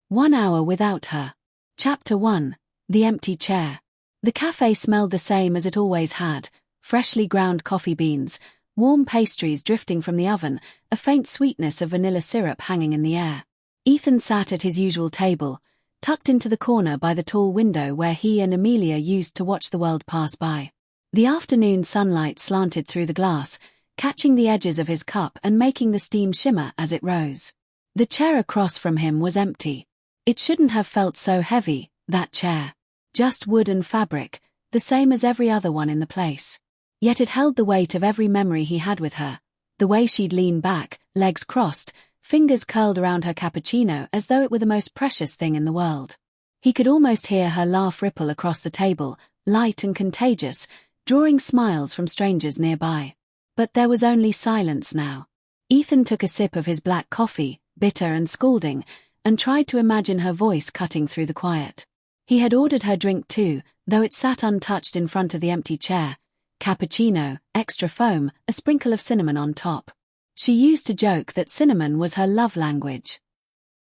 1 hour without her. Chapter 1. The Empty Chair. The cafe smelled the same as it always had: freshly ground coffee beans, warm pastries drifting from the oven, a faint sweetness of vanilla syrup hanging in the air. Ethan sat at his usual table, tucked into the corner by the tall window where he and Amelia used to watch the world pass by. The afternoon sunlight slanted through the glass, catching the edges of his cup and making the steam shimmer as it rose. The chair across from him was empty. It shouldn't have felt so heavy, that chair. Just wood and fabric, the same as every other one in the place. Yet it held the weight of every memory he had with her. The way she'd lean back, legs crossed, fingers curled around her cappuccino as though it were the most precious thing in the world. He could almost hear her laugh ripple across the table, light and contagious, drawing smiles from strangers nearby. But there was only silence now. Ethan took a sip of his black coffee, bitter and scalding, and tried to imagine her voice cutting through the quiet. He had ordered her drink too, though it sat untouched in front of the empty chair. Cappuccino, extra foam, a sprinkle of cinnamon on top. She used to joke that cinnamon was her love language.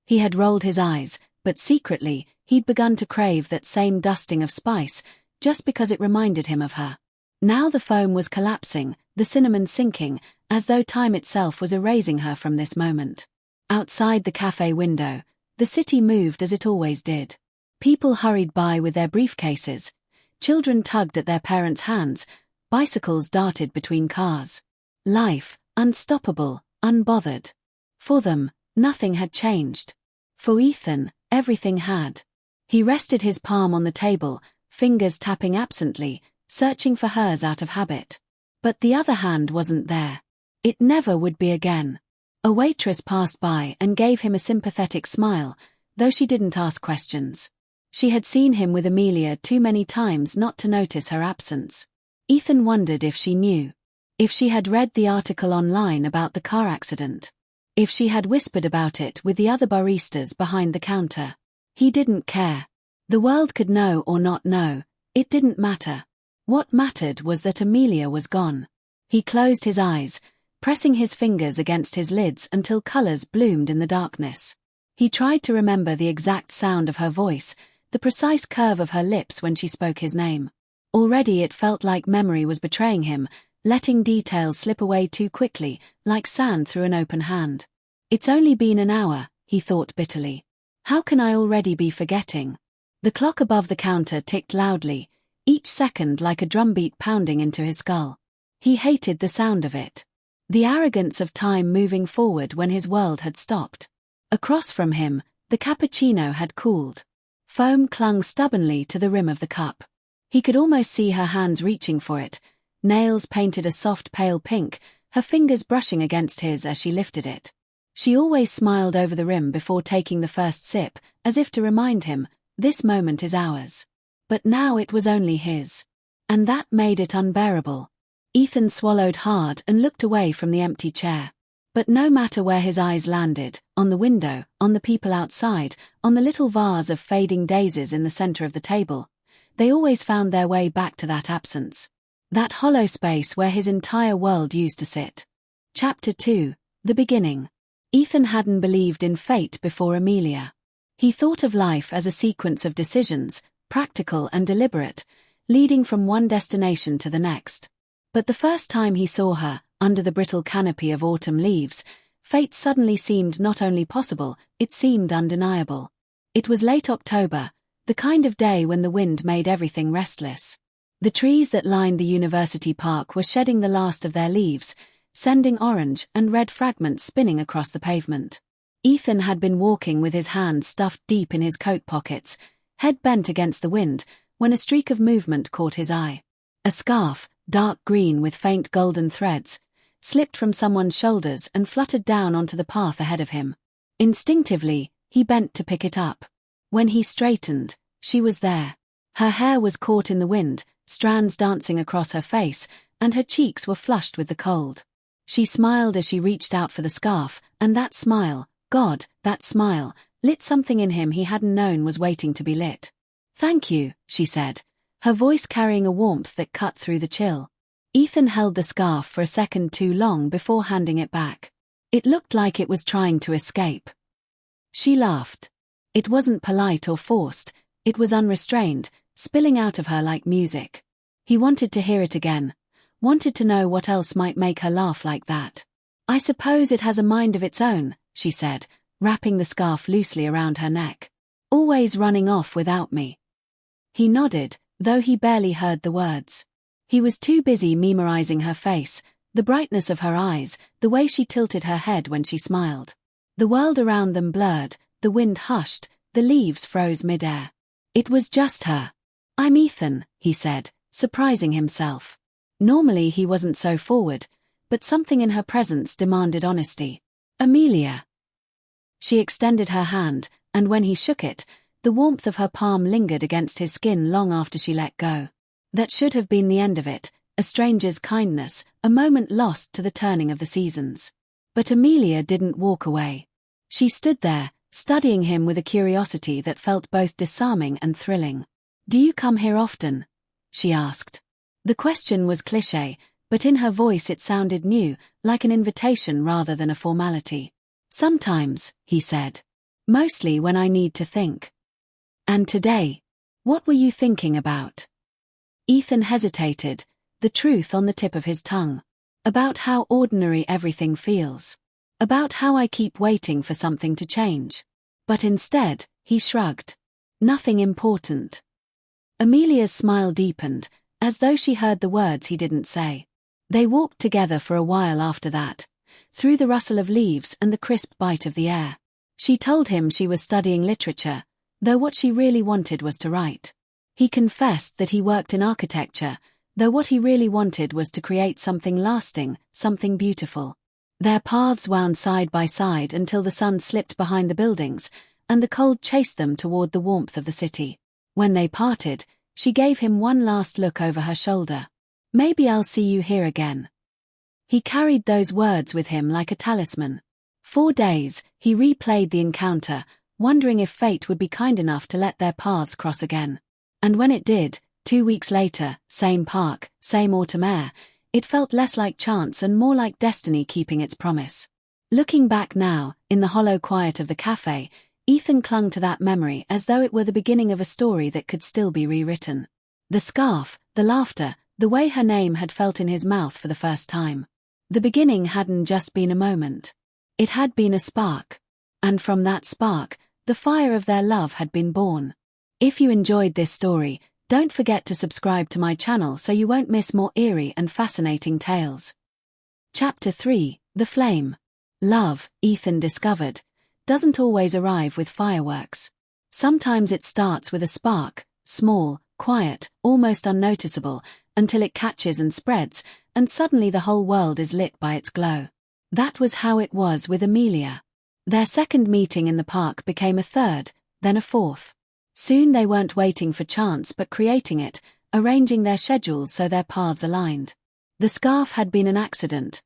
He had rolled his eyes, but secretly, he'd begun to crave that same dusting of spice, just because it reminded him of her. Now the foam was collapsing, the cinnamon sinking, as though time itself was erasing her from this moment. Outside the cafe window, the city moved as it always did. People hurried by with their briefcases. Children tugged at their parents' hands. Bicycles darted between cars. Life, unstoppable, unbothered. For them, nothing had changed. For Ethan, everything had. He rested his palm on the table, fingers tapping absently, searching for hers out of habit. But the other hand wasn't there. It never would be again. A waitress passed by and gave him a sympathetic smile, though she didn't ask questions. She had seen him with Amelia too many times not to notice her absence. Ethan wondered if she knew. If she had read the article online about the car accident. If she had whispered about it with the other baristas behind the counter. He didn't care. The world could know or not know, it didn't matter. What mattered was that Amelia was gone. He closed his eyes, pressing his fingers against his lids until colors bloomed in the darkness. He tried to remember the exact sound of her voice, the precise curve of her lips when she spoke his name. Already it felt like memory was betraying him, letting details slip away too quickly, like sand through an open hand. It's only been an hour, he thought bitterly. How can I already be forgetting? The clock above the counter ticked loudly, each second like a drumbeat pounding into his skull. He hated the sound of it. The arrogance of time moving forward when his world had stopped. Across from him, the cappuccino had cooled. Foam clung stubbornly to the rim of the cup. He could almost see her hands reaching for it, nails painted a soft pale pink, her fingers brushing against his as she lifted it. She always smiled over the rim before taking the first sip, as if to remind him, this moment is ours. But now it was only his. And that made it unbearable. Ethan swallowed hard and looked away from the empty chair. But no matter where his eyes landed, on the window, on the people outside, on the little vase of fading daisies in the center of the table, they always found their way back to that absence. That hollow space where his entire world used to sit. Chapter 2. The Beginning. Ethan hadn't believed in fate before Amelia. He thought of life as a sequence of decisions, practical and deliberate, leading from one destination to the next. But the first time he saw her, under the brittle canopy of autumn leaves, fate suddenly seemed not only possible, it seemed undeniable. It was late October, the kind of day when the wind made everything restless. The trees that lined the university park were shedding the last of their leaves, sending orange and red fragments spinning across the pavement. Ethan had been walking with his hands stuffed deep in his coat pockets, head bent against the wind, when a streak of movement caught his eye. A scarf, dark green with faint golden threads, slipped from someone's shoulders and fluttered down onto the path ahead of him. Instinctively, he bent to pick it up. When he straightened, she was there. Her hair was caught in the wind, strands dancing across her face, and her cheeks were flushed with the cold. She smiled as she reached out for the scarf, and that smile, God, that smile, lit something in him he hadn't known was waiting to be lit. "Thank you," she said, her voice carrying a warmth that cut through the chill. Ethan held the scarf for a second too long before handing it back. It looked like it was trying to escape. She laughed. It wasn't polite or forced, it was unrestrained, spilling out of her like music. He wanted to hear it again, wanted to know what else might make her laugh like that. "I suppose it has a mind of its own," she said, wrapping the scarf loosely around her neck. "Always running off without me." He nodded, though he barely heard the words. He was too busy memorizing her face, the brightness of her eyes, the way she tilted her head when she smiled. The world around them blurred, the wind hushed, the leaves froze mid-air. It was just her. "I'm Ethan," he said, surprising himself. Normally he wasn't so forward, but something in her presence demanded honesty. "Amelia." She extended her hand, and when he shook it, the warmth of her palm lingered against his skin long after she let go. That should have been the end of it, a stranger's kindness, a moment lost to the turning of the seasons. But Amelia didn't walk away. She stood there, studying him with a curiosity that felt both disarming and thrilling. "Do you come here often?" she asked. The question was cliché, but in her voice it sounded new, like an invitation rather than a formality. "Sometimes," he said. "Mostly when I need to think." "And today? What were you thinking about?" Ethan hesitated, the truth on the tip of his tongue. "About how ordinary everything feels. About how I keep waiting for something to change." But instead, he shrugged. "Nothing important." Amelia's smile deepened, as though she heard the words he didn't say. They walked together for a while after that, through the rustle of leaves and the crisp bite of the air. She told him she was studying literature, though what she really wanted was to write. He confessed that he worked in architecture, though what he really wanted was to create something lasting, something beautiful. Their paths wound side by side until the sun slipped behind the buildings, and the cold chased them toward the warmth of the city. When they parted, she gave him one last look over her shoulder. "Maybe I'll see you here again." He carried those words with him like a talisman. 4 days, he replayed the encounter, wondering if fate would be kind enough to let their paths cross again. And when it did, 2 weeks later, same park, same autumn air, it felt less like chance and more like destiny keeping its promise. Looking back now, in the hollow quiet of the cafe, Ethan clung to that memory as though it were the beginning of a story that could still be rewritten. The scarf, the laughter, the way her name had felt in his mouth for the first time. The beginning hadn't just been a moment. It had been a spark. And from that spark, the fire of their love had been born. If you enjoyed this story, don't forget to subscribe to my channel so you won't miss more eerie and fascinating tales. Chapter 3, The Flame. Love, Ethan discovered, doesn't always arrive with fireworks. Sometimes it starts with a spark, small, quiet, almost unnoticeable, until it catches and spreads, and suddenly the whole world is lit by its glow. That was how it was with Amelia. Their second meeting in the park became a third, then a fourth. Soon they weren't waiting for chance but creating it, arranging their schedules so their paths aligned. The scarf had been an accident.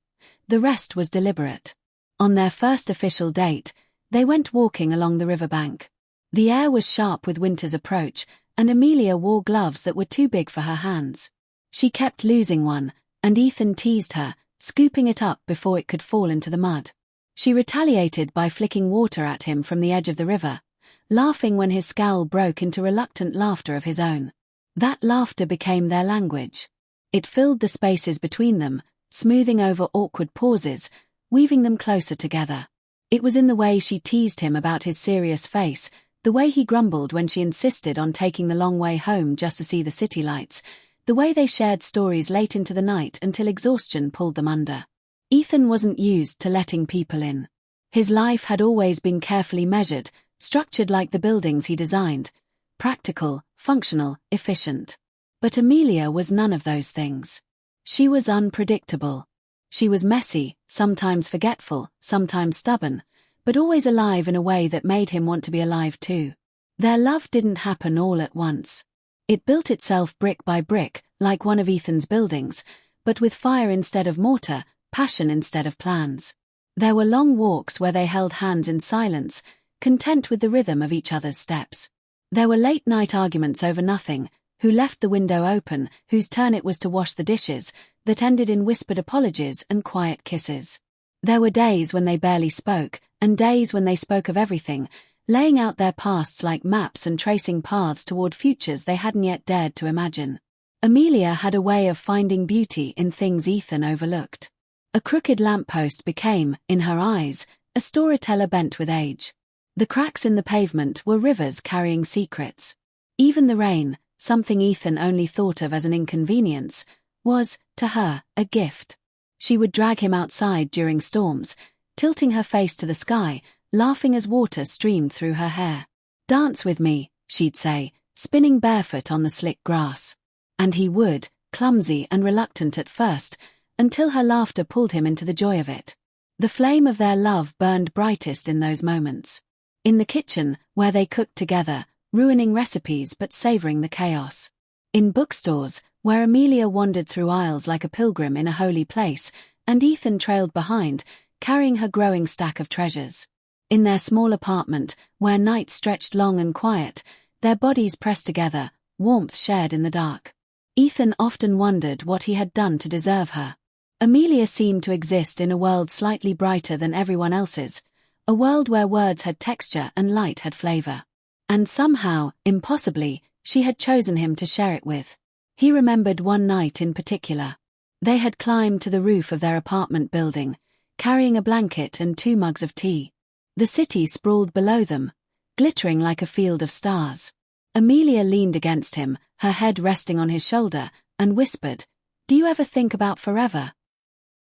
The rest was deliberate. On their first official date, they went walking along the riverbank. The air was sharp with winter's approach, and Amelia wore gloves that were too big for her hands. She kept losing one, and Ethan teased her, scooping it up before it could fall into the mud. She retaliated by flicking water at him from the edge of the river, laughing when his scowl broke into reluctant laughter of his own. That laughter became their language. It filled the spaces between them, smoothing over awkward pauses, weaving them closer together. It was in the way she teased him about his serious face, the way he grumbled when she insisted on taking the long way home just to see the city lights, the way they shared stories late into the night until exhaustion pulled them under. Ethan wasn't used to letting people in. His life had always been carefully measured, structured like the buildings he designed, practical, functional, efficient. But Amelia was none of those things. She was unpredictable. She was messy, sometimes forgetful, sometimes stubborn, but always alive in a way that made him want to be alive too. Their love didn't happen all at once. It built itself brick by brick, like one of Ethan's buildings, but with fire instead of mortar, passion instead of plans. There were long walks where they held hands in silence, content with the rhythm of each other's steps. There were late-night arguments over nothing, who left the window open, whose turn it was to wash the dishes, that ended in whispered apologies and quiet kisses. There were days when they barely spoke, and days when they spoke of everything, laying out their pasts like maps and tracing paths toward futures they hadn't yet dared to imagine. Amelia had a way of finding beauty in things Ethan overlooked. A crooked lamppost became, in her eyes, a storyteller bent with age. The cracks in the pavement were rivers carrying secrets. Even the rain, something Ethan only thought of as an inconvenience, was, to her, a gift. She would drag him outside during storms, tilting her face to the sky, laughing as water streamed through her hair. "Dance with me," she'd say, spinning barefoot on the slick grass. And he would, clumsy and reluctant at first, until her laughter pulled him into the joy of it. The flame of their love burned brightest in those moments. In the kitchen, where they cooked together, ruining recipes but savoring the chaos. In bookstores, where Amelia wandered through aisles like a pilgrim in a holy place, and Ethan trailed behind, carrying her growing stack of treasures. In their small apartment, where nights stretched long and quiet, their bodies pressed together, warmth shared in the dark. Ethan often wondered what he had done to deserve her. Amelia seemed to exist in a world slightly brighter than everyone else's, a world where words had texture and light had flavor. And somehow, impossibly, she had chosen him to share it with. He remembered one night in particular. They had climbed to the roof of their apartment building, carrying a blanket and 2 mugs of tea. The city sprawled below them, glittering like a field of stars. Amelia leaned against him, her head resting on his shoulder, and whispered, "Do you ever think about forever?"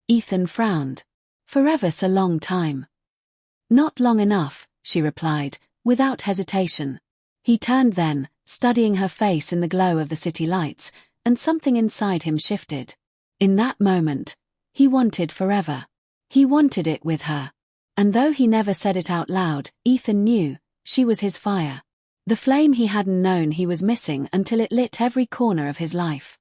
Ethan frowned. "Forever's a long time." "Not long enough," she replied, without hesitation. He turned then, studying her face in the glow of the city lights, and something inside him shifted. In that moment, he wanted forever. He wanted it with her. And though he never said it out loud, Ethan knew, she was his fire. The flame he hadn't known he was missing until it lit every corner of his life.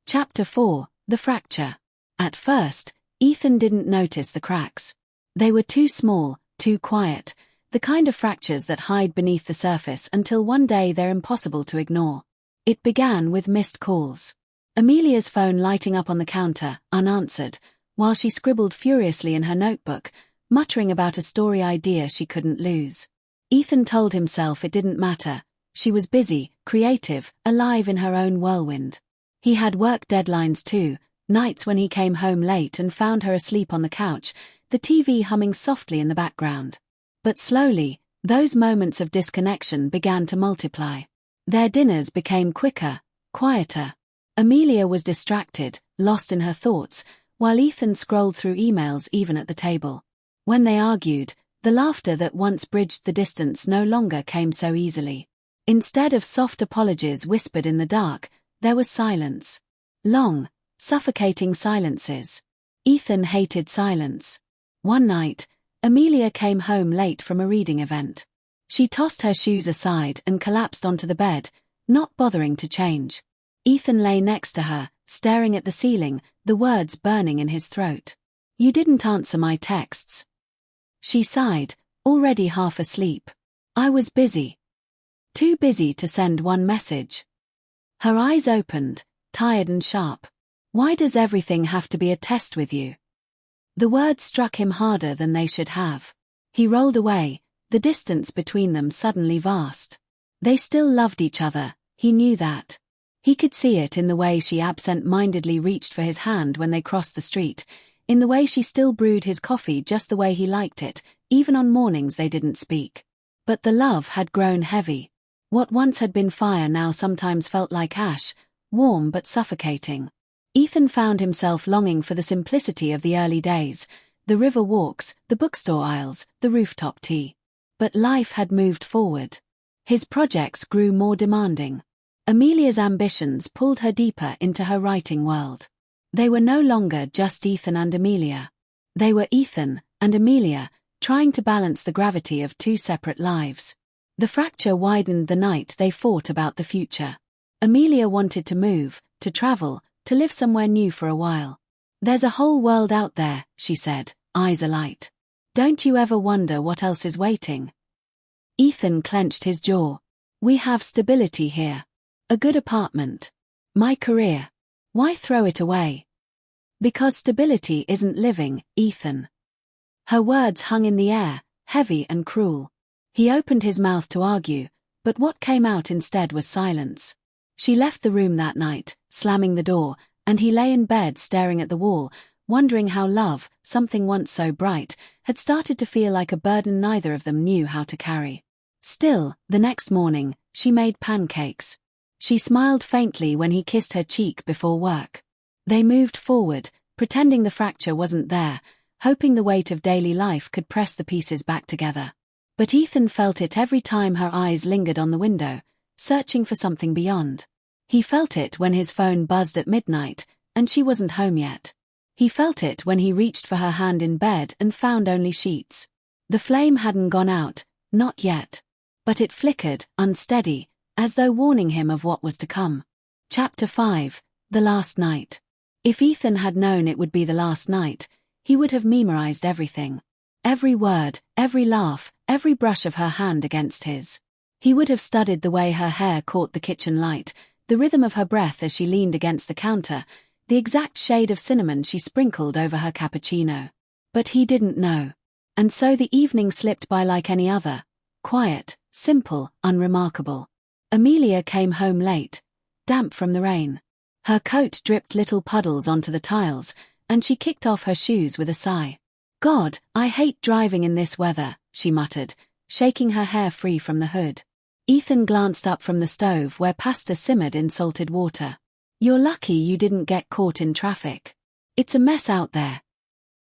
Chapter 4, The Fracture. At first, Ethan didn't notice the cracks. They were too small, too quiet, the kind of fractures that hide beneath the surface until one day they're impossible to ignore. It began with missed calls. Amelia's phone lighting up on the counter, unanswered, while she scribbled furiously in her notebook, muttering about a story idea she couldn't lose. Ethan told himself it didn't matter. She was busy, creative, alive in her own whirlwind. He had work deadlines too, nights when he came home late and found her asleep on the couch, the TV humming softly in the background. But slowly, those moments of disconnection began to multiply. Their dinners became quicker, quieter. Amelia was distracted, lost in her thoughts, while Ethan scrolled through emails even at the table. When they argued, the laughter that once bridged the distance no longer came so easily. Instead of soft apologies whispered in the dark, there was silence. Long, suffocating silences. Ethan hated silence. One night, Amelia came home late from a reading event. She tossed her shoes aside and collapsed onto the bed, not bothering to change. Ethan lay next to her, staring at the ceiling, the words burning in his throat. "You didn't answer my texts." She sighed, already half asleep. "I was busy. Too busy to send one message." Her eyes opened, tired and sharp. "Why does everything have to be a test with you?" The words struck him harder than they should have. He rolled away, the distance between them suddenly vast. They still loved each other, he knew that. He could see it in the way she absent-mindedly reached for his hand when they crossed the street, in the way she still brewed his coffee just the way he liked it, even on mornings they didn't speak. But the love had grown heavy. What once had been fire now sometimes felt like ash, warm but suffocating. Ethan found himself longing for the simplicity of the early days, the river walks, the bookstore aisles, the rooftop tea. But life had moved forward. His projects grew more demanding. Amelia's ambitions pulled her deeper into her writing world. They were no longer just Ethan and Amelia. They were Ethan and Amelia, trying to balance the gravity of 2 separate lives. The fracture widened the night they fought about the future. Amelia wanted to move, to travel, to live somewhere new for a while. "There's a whole world out there," she said, eyes alight. "Don't you ever wonder what else is waiting?" Ethan clenched his jaw. "We have stability here. A good apartment. My career. Why throw it away?" "Because stability isn't living, Ethan." Her words hung in the air, heavy and cruel. He opened his mouth to argue, but what came out instead was silence. She left the room that night, slamming the door, and he lay in bed staring at the wall, wondering how love, something once so bright, had started to feel like a burden neither of them knew how to carry. Still, the next morning, she made pancakes. She smiled faintly when he kissed her cheek before work. They moved forward, pretending the fracture wasn't there, hoping the weight of daily life could press the pieces back together. But Ethan felt it every time her eyes lingered on the window, searching for something beyond. He felt it when his phone buzzed at midnight, and she wasn't home yet. He felt it when he reached for her hand in bed and found only sheets. The flame hadn't gone out, not yet. But it flickered, unsteady, as though warning him of what was to come. Chapter 5, The Last Night. If Ethan had known it would be the last night, he would have memorized everything. Every word, every laugh, every brush of her hand against his. He would have studied the way her hair caught the kitchen light, the rhythm of her breath as she leaned against the counter, the exact shade of cinnamon she sprinkled over her cappuccino. But he didn't know. And so the evening slipped by like any other. Quiet, simple, unremarkable. Amelia came home late, damp from the rain. Her coat dripped little puddles onto the tiles, and she kicked off her shoes with a sigh. "God, I hate driving in this weather," she muttered, shaking her hair free from the hood. Ethan glanced up from the stove where pasta simmered in salted water. "You're lucky you didn't get caught in traffic. It's a mess out there."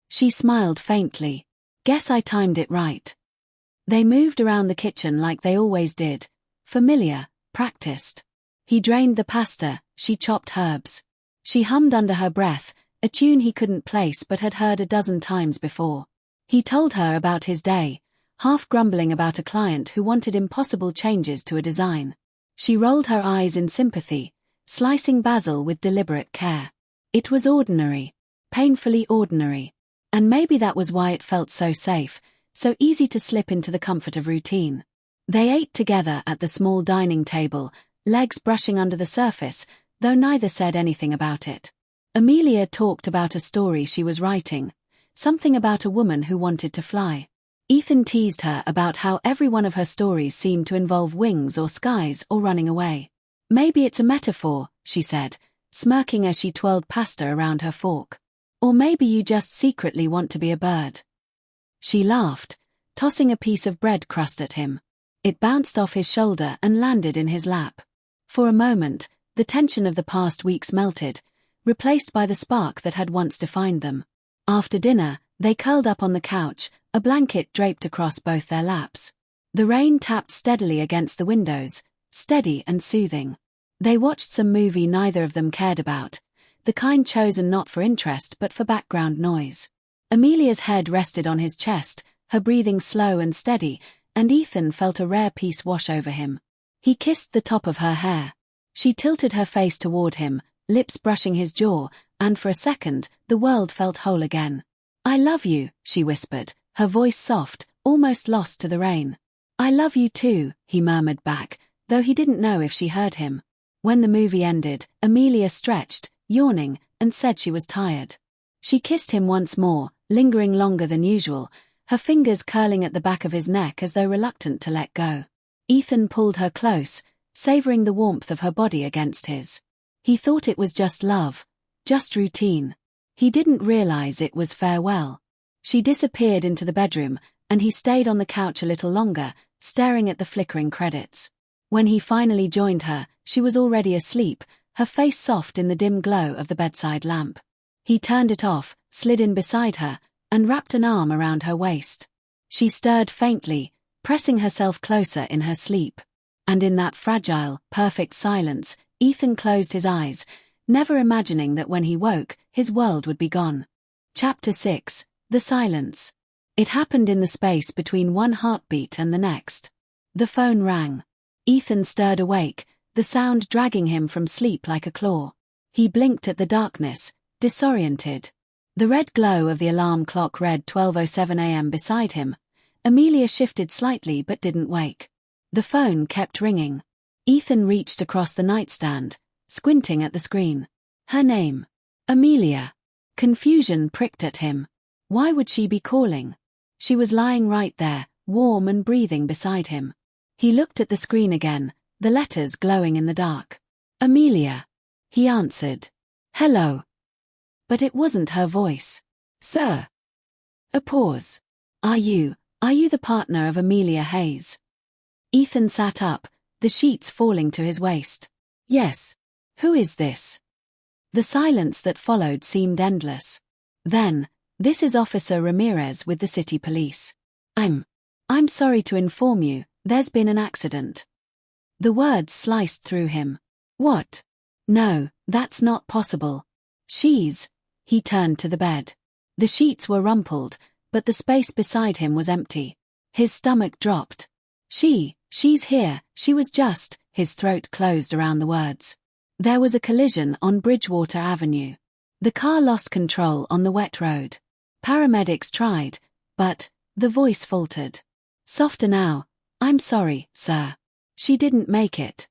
She smiled faintly. "Guess I timed it right." They moved around the kitchen like they always did. Familiar, practiced. He drained the pasta, she chopped herbs. She hummed under her breath, a tune he couldn't place but had heard a dozen times before. He told her about his day, half grumbling about a client who wanted impossible changes to a design. She rolled her eyes in sympathy, slicing basil with deliberate care. It was ordinary, painfully ordinary. And maybe that was why it felt so safe, so easy to slip into the comfort of routine. They ate together at the small dining table, legs brushing under the surface, though neither said anything about it. Amelia talked about a story she was writing, something about a woman who wanted to fly. Ethan teased her about how every one of her stories seemed to involve wings or skies or running away. "Maybe it's a metaphor," she said, smirking as she twirled pasta around her fork. "Or maybe you just secretly want to be a bird." She laughed, tossing a piece of bread crust at him. It bounced off his shoulder and landed in his lap. For a moment, the tension of the past weeks melted, replaced by the spark that had once defined them. After dinner, they curled up on the couch, a blanket draped across both their laps. The rain tapped steadily against the windows, steady and soothing. They watched some movie neither of them cared about, the kind chosen not for interest but for background noise. Amelia's head rested on his chest, her breathing slow and steady, and Ethan felt a rare peace wash over him. He kissed the top of her hair. She tilted her face toward him, lips brushing his jaw, and for a second, the world felt whole again. "I love you," she whispered, her voice soft, almost lost to the rain. "I love you too," he murmured back, though he didn't know if she heard him. When the movie ended, Amelia stretched, yawning, and said she was tired. She kissed him once more, lingering longer than usual, her fingers curling at the back of his neck as though reluctant to let go. Ethan pulled her close, savoring the warmth of her body against his. He thought it was just love, just routine. He didn't realize it was farewell. She disappeared into the bedroom, and he stayed on the couch a little longer, staring at the flickering credits. When he finally joined her, she was already asleep, her face soft in the dim glow of the bedside lamp. He turned it off, slid in beside her, and wrapped an arm around her waist. She stirred faintly, pressing herself closer in her sleep. And in that fragile, perfect silence, Ethan closed his eyes, never imagining that when he woke, his world would be gone. Chapter 6, The Silence. It happened in the space between one heartbeat and the next. The phone rang. Ethan stirred awake, the sound dragging him from sleep like a claw. He blinked at the darkness, disoriented. The red glow of the alarm clock read 12:07 a.m. beside him. Amelia shifted slightly but didn't wake. The phone kept ringing. Ethan reached across the nightstand, squinting at the screen. Her name. Amelia. Confusion pricked at him. Why would she be calling? She was lying right there, warm and breathing beside him. He looked at the screen again, the letters glowing in the dark. Amelia. He answered. Hello. But it wasn't her voice. Sir. A pause. Are you the partner of Amelia Hayes? Ethan sat up, the sheets falling to his waist. Yes. Who is this? The silence that followed seemed endless. Then, this is Officer Ramirez with the city police. I'm sorry to inform you, there's been an accident. The words sliced through him. What? No, that's not possible. He turned to the bed. The sheets were rumpled, but the space beside him was empty. His stomach dropped. She's here, she was just, his throat closed around the words. There was a collision on Bridgewater Avenue. The car lost control on the wet road. Paramedics tried, but the voice faltered. Softer now. I'm sorry, sir. She didn't make it.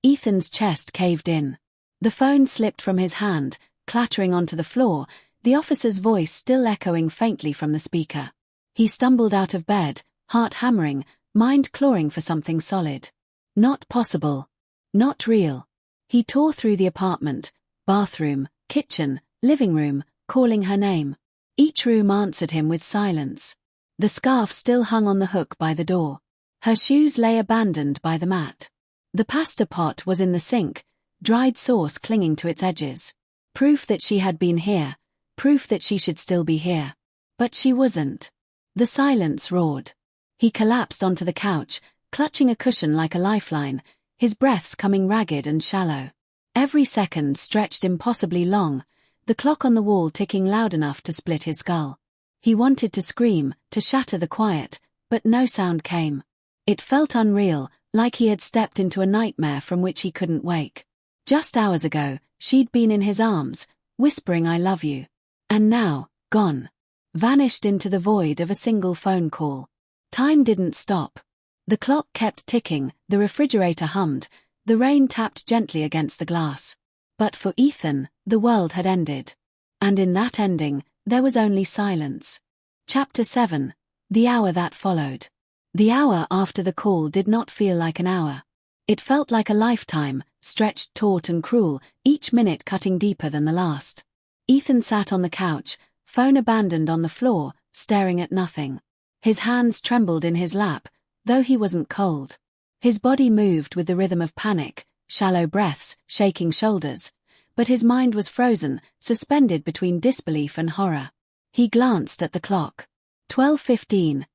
Ethan's chest caved in. The phone slipped from his hand, clattering onto the floor, the officer's voice still echoing faintly from the speaker. He stumbled out of bed, heart hammering, mind clawing for something solid. Not possible. Not real. He tore through the apartment, bathroom, kitchen, living room, calling her name. Each room answered him with silence. The scarf still hung on the hook by the door. Her shoes lay abandoned by the mat. The pasta pot was in the sink, dried sauce clinging to its edges. Proof that she had been here, proof that she should still be here. But she wasn't. The silence roared. He collapsed onto the couch, clutching a cushion like a lifeline, his breaths coming ragged and shallow. Every second stretched impossibly long, the clock on the wall ticking loud enough to split his skull. He wanted to scream, to shatter the quiet, but no sound came. It felt unreal, like he had stepped into a nightmare from which he couldn't wake. Just hours ago, she'd been in his arms, whispering I love you. And now, gone. Vanished into the void of a single phone call. Time didn't stop. The clock kept ticking, the refrigerator hummed, the rain tapped gently against the glass. But for Ethan, the world had ended. And in that ending, there was only silence. Chapter 7. The hour that followed. The hour after the call did not feel like an hour. It felt like a lifetime, stretched taut and cruel, each minute cutting deeper than the last. Ethan sat on the couch, phone abandoned on the floor, staring at nothing. His hands trembled in his lap, though he wasn't cold. His body moved with the rhythm of panic, shallow breaths, shaking shoulders. But his mind was frozen, suspended between disbelief and horror. He glanced at the clock. 12:15.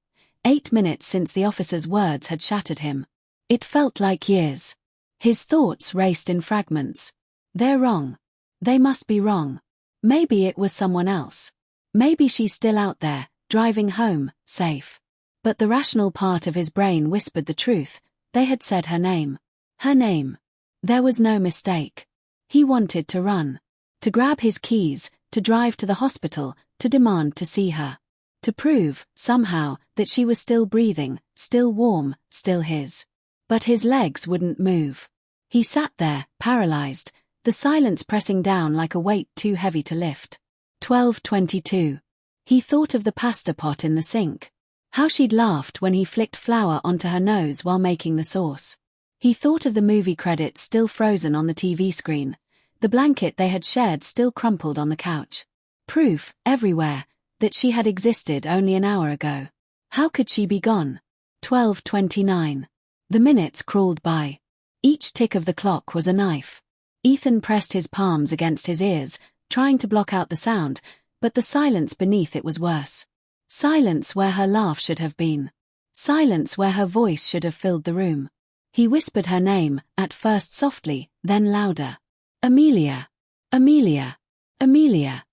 8 minutes since the officer's words had shattered him. It felt like years. His thoughts raced in fragments. They're wrong. They must be wrong. Maybe it was someone else. Maybe she's still out there, driving home, safe. But the rational part of his brain whispered the truth. They had said her name. Her name. There was no mistake. He wanted to run. To grab his keys, to drive to the hospital, to demand to see her. To prove, somehow, that she was still breathing, still warm, still his. But his legs wouldn't move. He sat there, paralyzed, the silence pressing down like a weight too heavy to lift. 12:22. He thought of the pasta pot in the sink. How she'd laughed when he flicked flour onto her nose while making the sauce. He thought of the movie credits still frozen on the TV screen, the blanket they had shared still crumpled on the couch. Proof, everywhere, that she had existed only an hour ago. How could she be gone? 12:29. The minutes crawled by. Each tick of the clock was a knife. Ethan pressed his palms against his ears, trying to block out the sound, but the silence beneath it was worse. Silence where her laugh should have been. Silence where her voice should have filled the room. He whispered her name, at first softly, then louder. Amelia. Amelia. Amelia.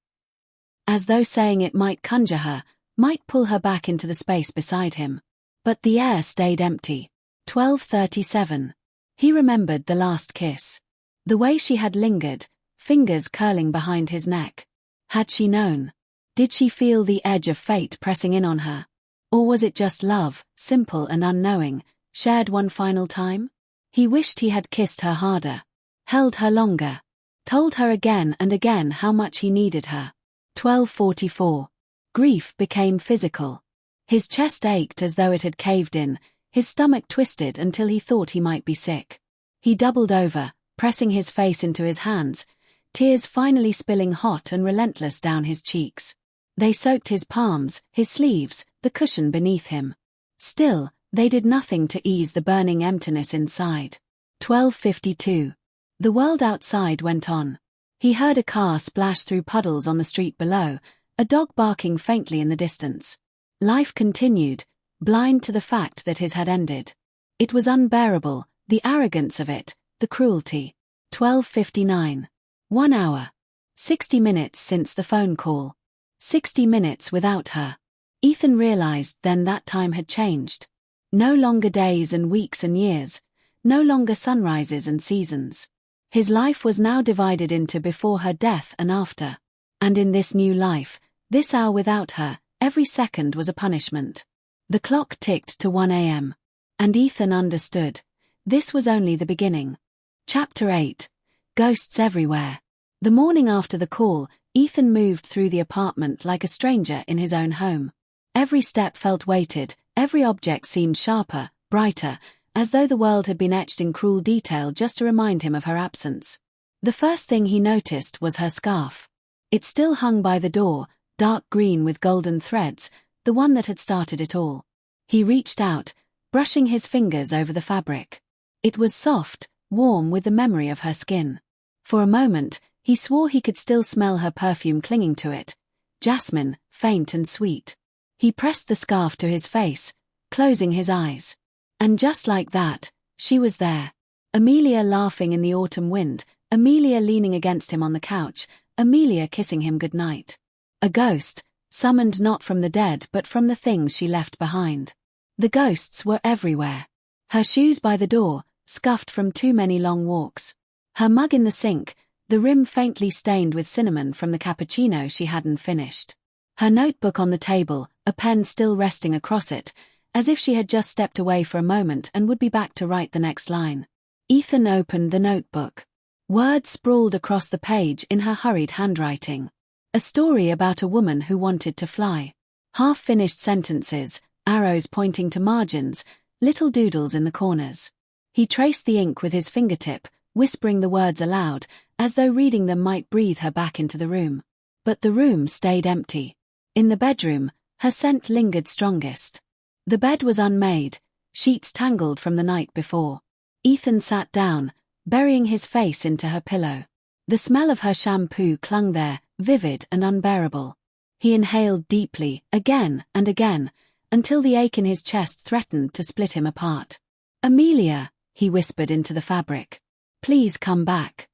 As though saying it might conjure her, might pull her back into the space beside him. But the air stayed empty. 12:37. He remembered the last kiss. The way she had lingered, fingers curling behind his neck. Had she known? Did she feel the edge of fate pressing in on her? Or was it just love, simple and unknowing, shared one final time? He wished he had kissed her harder, held her longer, told her again and again how much he needed her. 12:44. Grief became physical. His chest ached as though it had caved in, his stomach twisted until he thought he might be sick. He doubled over, pressing his face into his hands, tears finally spilling hot and relentless down his cheeks. They soaked his palms, his sleeves, the cushion beneath him. Still, they did nothing to ease the burning emptiness inside. 12:52. The world outside went on. He heard a car splash through puddles on the street below, a dog barking faintly in the distance. Life continued, blind to the fact that his had ended. It was unbearable, the arrogance of it, the cruelty. 12:59. 1 hour. 60 minutes since the phone call. 60 minutes without her. Ethan realized then that time had changed. No longer days and weeks and years, no longer sunrises and seasons. His life was now divided into before her death and after. And in this new life, this hour without her, every second was a punishment. The clock ticked to 1 a.m. And Ethan understood. This was only the beginning. Chapter 8. Ghosts everywhere. The morning after the call, Ethan moved through the apartment like a stranger in his own home. Every step felt weighted, every object seemed sharper, brighter, as though the world had been etched in cruel detail just to remind him of her absence. The first thing he noticed was her scarf. It still hung by the door, dark green with golden threads, the one that had started it all. He reached out, brushing his fingers over the fabric. It was soft, warm with the memory of her skin. For a moment, he swore he could still smell her perfume clinging to it, jasmine, faint and sweet. He pressed the scarf to his face, closing his eyes. And just like that, she was there. Amelia laughing in the autumn wind, Amelia leaning against him on the couch, Amelia kissing him goodnight. A ghost, summoned not from the dead but from the things she left behind. The ghosts were everywhere. Her shoes by the door, scuffed from too many long walks. Her mug in the sink, the rim faintly stained with cinnamon from the cappuccino she hadn't finished. Her notebook on the table, a pen still resting across it, as if she had just stepped away for a moment and would be back to write the next line. Ethan opened the notebook. Words sprawled across the page in her hurried handwriting. A story about a woman who wanted to fly. Half-finished sentences, arrows pointing to margins, little doodles in the corners. He traced the ink with his fingertip, whispering the words aloud, as though reading them might breathe her back into the room. But the room stayed empty. In the bedroom, her scent lingered strongest. The bed was unmade, sheets tangled from the night before. Ethan sat down, burying his face into her pillow. The smell of her shampoo clung there, vivid and unbearable. He inhaled deeply, again and again, until the ache in his chest threatened to split him apart. "Amelia," he whispered into the fabric. "Please come back."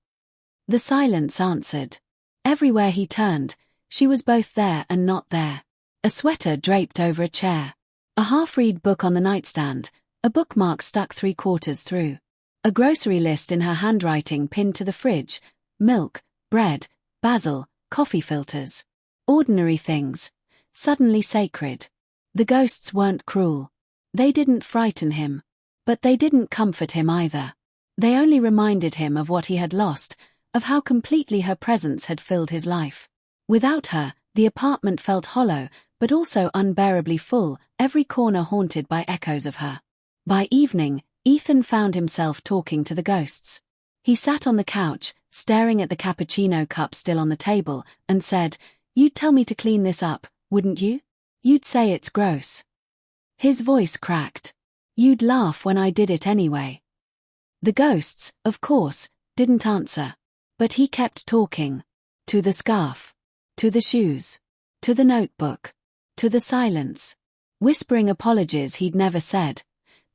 The silence answered. Everywhere he turned, she was both there and not there. A sweater draped over a chair. A half-read book on the nightstand, a bookmark stuck 3/4 through. A grocery list in her handwriting pinned to the fridge, milk, bread, basil, coffee filters. Ordinary things, suddenly sacred. The ghosts weren't cruel. They didn't frighten him. But they didn't comfort him either. They only reminded him of what he had lost, of how completely her presence had filled his life. Without her, the apartment felt hollow, but also unbearably full, every corner haunted by echoes of her. By evening, Ethan found himself talking to the ghosts. He sat on the couch, staring at the cappuccino cup still on the table, and said, "You'd tell me to clean this up, wouldn't you? You'd say it's gross." His voice cracked. "You'd laugh when I did it anyway." The ghosts, of course, didn't answer. But he kept talking. To the scarf. To the shoes. To the notebook. To the silence. Whispering apologies he'd never said.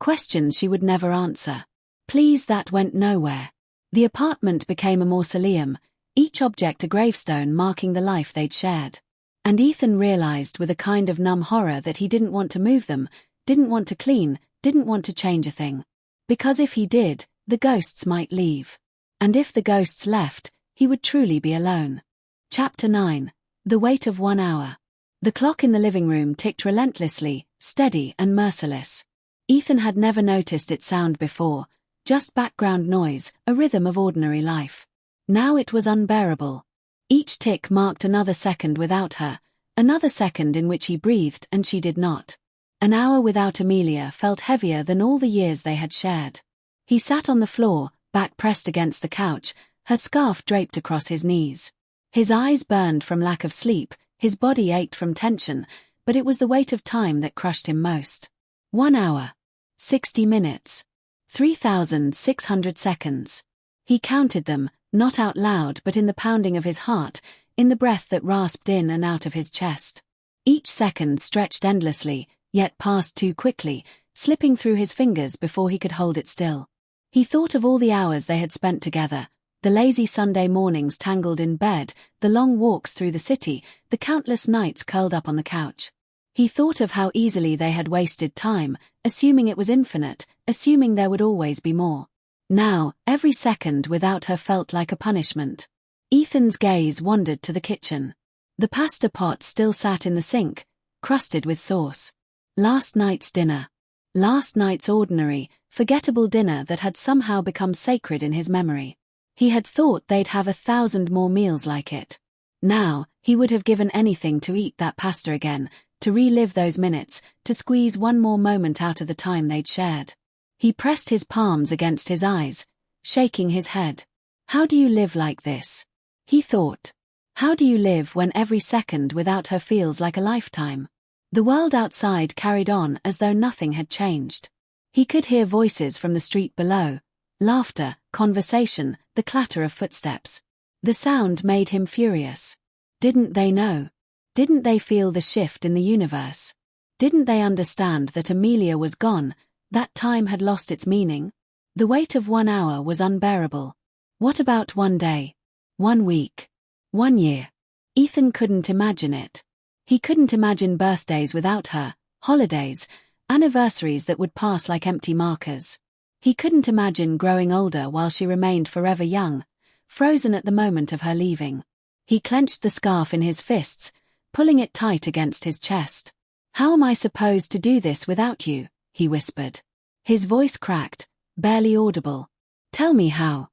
Questions she would never answer. Pleas that went nowhere. The apartment became a mausoleum, each object a gravestone marking the life they'd shared. And Ethan realized with a kind of numb horror that he didn't want to move them, didn't want to clean, didn't want to change a thing. Because if he did, the ghosts might leave. And if the ghosts left, he would truly be alone. Chapter 9. The Weight of 1 Hour. The clock in the living room ticked relentlessly, steady and merciless. Ethan had never noticed its sound before, just background noise, a rhythm of ordinary life. Now it was unbearable. Each tick marked another second without her, another second in which he breathed and she did not. An hour without Amelia felt heavier than all the years they had shared. He sat on the floor, back pressed against the couch, her scarf draped across his knees. His eyes burned from lack of sleep, his body ached from tension, but it was the weight of time that crushed him most. 1 hour. 60 minutes. 3,600 seconds. He counted them, not out loud but in the pounding of his heart, in the breath that rasped in and out of his chest. Each second stretched endlessly, yet passed too quickly, slipping through his fingers before he could hold it still. He thought of all the hours they had spent together, the lazy Sunday mornings tangled in bed, the long walks through the city, the countless nights curled up on the couch. He thought of how easily they had wasted time, assuming it was infinite, assuming there would always be more. Now, every second without her felt like a punishment. Ethan's gaze wandered to the kitchen. The pasta pot still sat in the sink, crusted with sauce. Last night's dinner. Last night's ordinary, forgettable dinner that had somehow become sacred in his memory. He had thought they'd have 1,000 more meals like it. Now, he would have given anything to eat that pasta again, to relive those minutes, to squeeze one more moment out of the time they'd shared. He pressed his palms against his eyes, shaking his head. How do you live like this? He thought. How do you live when every second without her feels like a lifetime? The world outside carried on as though nothing had changed. He could hear voices from the street below, laughter, conversation, the clatter of footsteps. The sound made him furious. Didn't they know? Didn't they feel the shift in the universe? Didn't they understand that Amelia was gone, that time had lost its meaning? The weight of 1 hour was unbearable. What about 1 day? 1 week? 1 year? Ethan couldn't imagine it. He couldn't imagine birthdays without her, holidays, anniversaries that would pass like empty markers. He couldn't imagine growing older while she remained forever young, frozen at the moment of her leaving. He clenched the scarf in his fists, pulling it tight against his chest. How am I supposed to do this without you? He whispered. His voice cracked, barely audible. Tell me how.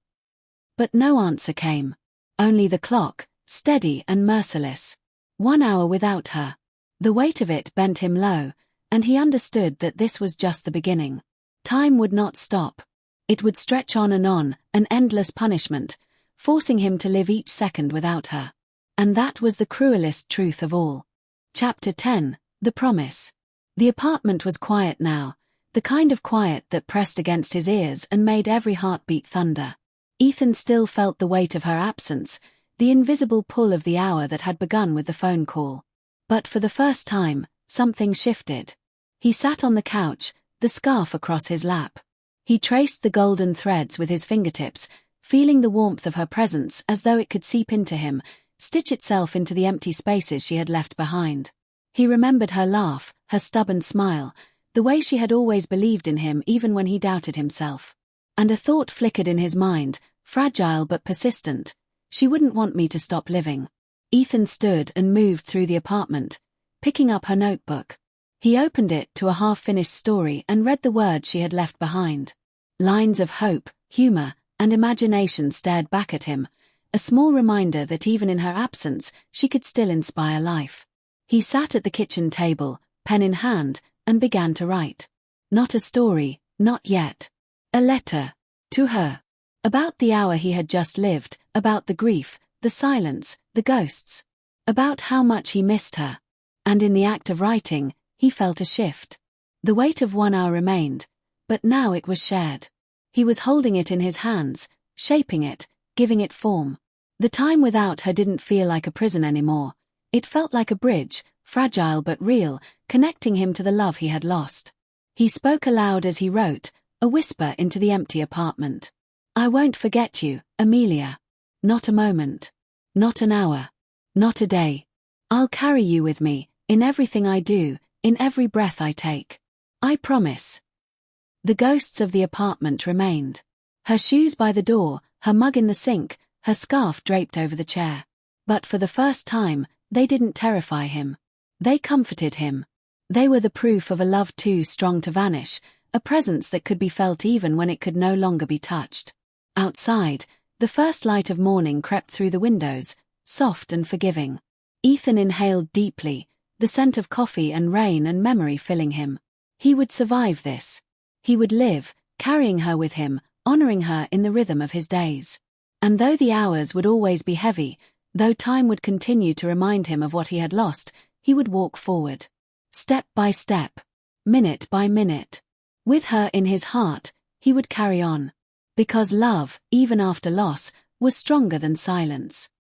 But no answer came. Only the clock, steady and merciless. 1 hour without her. The weight of it bent him low, and he understood that this was just the beginning. Time would not stop. It would stretch on, an endless punishment, forcing him to live each second without her. And that was the cruelest truth of all. Chapter 10, The Promise. The apartment was quiet now, the kind of quiet that pressed against his ears and made every heartbeat thunder. Ethan still felt the weight of her absence, the invisible pull of the hour that had begun with the phone call. But for the first time, something shifted. He sat on the couch, the scarf across his lap. He traced the golden threads with his fingertips, feeling the warmth of her presence as though it could seep into him, stitch itself into the empty spaces she had left behind. He remembered her laugh, her stubborn smile, the way she had always believed in him even when he doubted himself. And a thought flickered in his mind, fragile but persistent. She wouldn't want me to stop living. Ethan stood and moved through the apartment, picking up her notebook. He opened it to a half-finished story and read the words she had left behind. Lines of hope, humor, and imagination stared back at him, a small reminder that even in her absence, she could still inspire life. He sat at the kitchen table, pen in hand, and began to write. Not a story, not yet. A letter. To her. About the hour he had just lived, about the grief, the silence, the ghosts. About how much he missed her. And in the act of writing, he felt a shift. The weight of 1 hour remained, but now it was shared. He was holding it in his hands, shaping it, giving it form. The time without her didn't feel like a prison anymore. It felt like a bridge, fragile but real, connecting him to the love he had lost. He spoke aloud as he wrote, a whisper into the empty apartment. I won't forget you, Amelia. Not a moment. Not an hour. Not a day. I'll carry you with me, in everything I do, in every breath I take. I promise. The ghosts of the apartment remained. Her shoes by the door, her mug in the sink, her scarf draped over the chair. But for the first time, they didn't terrify him. They comforted him. They were the proof of a love too strong to vanish, a presence that could be felt even when it could no longer be touched. Outside, the first light of morning crept through the windows, soft and forgiving. Ethan inhaled deeply, the scent of coffee and rain and memory filling him. He would survive this. He would live, carrying her with him, honoring her in the rhythm of his days. And though the hours would always be heavy, though time would continue to remind him of what he had lost, he would walk forward. Step by step. Minute by minute. With her in his heart, he would carry on. Because love, even after loss, was stronger than silence.